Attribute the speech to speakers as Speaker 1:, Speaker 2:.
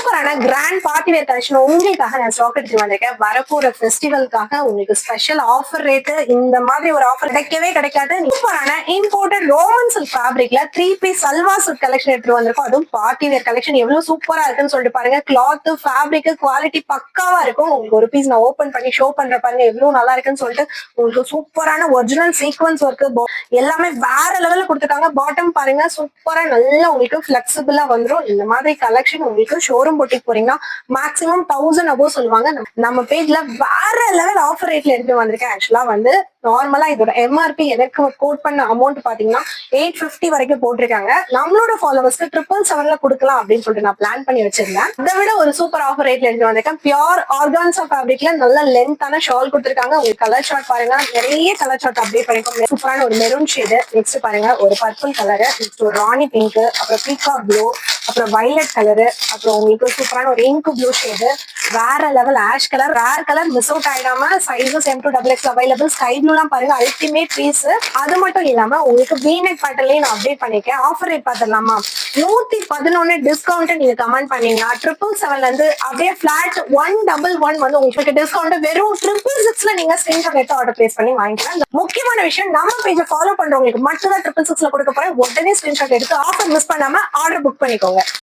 Speaker 1: சூப்பரான grand party wear collection உங்களுக்காக நான் ஸ்டாக் எடுத்து வந்திருக்கேன். வரப்போற ஃபெஸ்டிவல்காக உங்களுக்கு ஸ்பெஷல் ஆஃபர் ரேட்டு இந்த மாதிரி ஒரு ஆஃபர் கிடைக்கவே கிடைக்காது. சூப்பரான இம்போர்ட்டட் ரோமன் சில்க் ஃபேப்ரிக்ல 3 பீஸ் சல்வா சூட் கலெக்ஷன் எடுத்து வந்திருக்கோம். அதுவும் பார்ட்டி வேர் கலெக்ஷன் எவ்வளவு சூப்பரா இருக்குன்னு சொல்லிட்டு பாருங்க. கிளாத் ஃபேப்ரிக் குவாலிட்டி பக்காவா இருக்கும். உங்களுக்கு ஒரு பீஸ் நான் ஓபன் பண்ணி ஷோ பண்ற பாருங்க எவ்வளவு நல்லா இருக்குன்னு சொல்லிட்டு. உங்களுக்கு சூப்பரான ஒரிஜினல் சீக்வன்ஸ் ஒர்க் எல்லாமே வேற லெவல்ல கொடுத்துருக்காங்க. பாட்டம் பாருங்க சூப்பரா நல்லா உங்களுக்கு பிளெக்சிபிளா வந்துடும். இந்த மாதிரி கலெக்ஷன் உங்களுக்கு ஷோரூம் போட்டிக்கு போறீங்கன்னா மேக்ஸிமம் 1000 above சொல்லுவாங்க. நம்ம பேஜ்ல வேற லெவல் ஆஃபர் ரேட்ல எடுத்து வந்திருக்கேன். ஆக்சுவலா வந்து நார்மலா இதோட எம்ஆர்பி எனக்கு கோட் பண்ண அமௌண்ட் பாத்தீங்கன்னா 850 வரைக்கும் போட்டிருக்காங்க. நம்மளோட ஃபாலோவர்ஸ்க்கு 777ல கொடுக்கலாம் அப்படின்னு சொல்லிட்டு நான் பிளான் பண்ணி வச்சிருந்தேன். அதை விட ஒரு சூப்பர் ஆஃபர் ரேட்ல எடுத்து வந்திருக்கேன். பியூர் ஆர்கான்சா ஃபேப்ரிக்ல நல்ல லென்த்தான ஷால் கொடுத்துருக்காங்க. உங்களுக்கு கலர் ஷார்ட் பாருங்க, நிறைய கலர் ஷார்ட் அப்டேட் பண்ணிருக்கோம். சூப்பரான ஒரு மெரூன் ஷேடு, நெக்ஸ்ட் பாருங்க ஒரு பர்பிள் கலர், நெக்ஸ்ட் ஒரு ராணி பிங்க், அப்புறம் பீகாக் ப்ளூ, அப்புறம் வைலட் கலரு, அப்புறம் உங்களுக்கு சூப்பரான ஒரு இங்க் ப்ளூ ஷேடு, வேற level ash colour, rare colour miss out ஆயிடாம சைஸஸ் M2XX அவைலபிள். ஸ்கை ப்ளூலாம் பாருங்க அல்டிமேட் பீஸ். அது மட்டும் இல்லாம உங்களுக்கு வீநெக் பேட்டர்ன்லயே நான் அப்டேட் பண்ணிருக்கேன். ஆஃபர் ரேட் பாத்திரலாமா? 111 டிஸ்கவுண்ட் நீங்க கமெண்ட் பண்ணீங்கன்னா 777ல இருந்து அப்படியே பிளாட் 111 வந்து உங்களுக்கு டிஸ்கவுண்ட் வெறும் 666ல நீங்க ஸ்கிரீன்ஷாட் எடுத்து ஆர்டர் பிளேஸ் பண்ணி வாங்கிக்கலாம். முக்கியமான விஷயம், நம்ம பேஜை ஃபாலோ பண்றவங்களுக்கு மட்டும் தான் 666ல கொடுக்க போறேன். உடனே ஸ்கிரீன்ஷாட் எடுத்து ஆஃபர் மிஸ் பண்ணாம ஆர்டர் புக் பண்ணிக்கோங்க.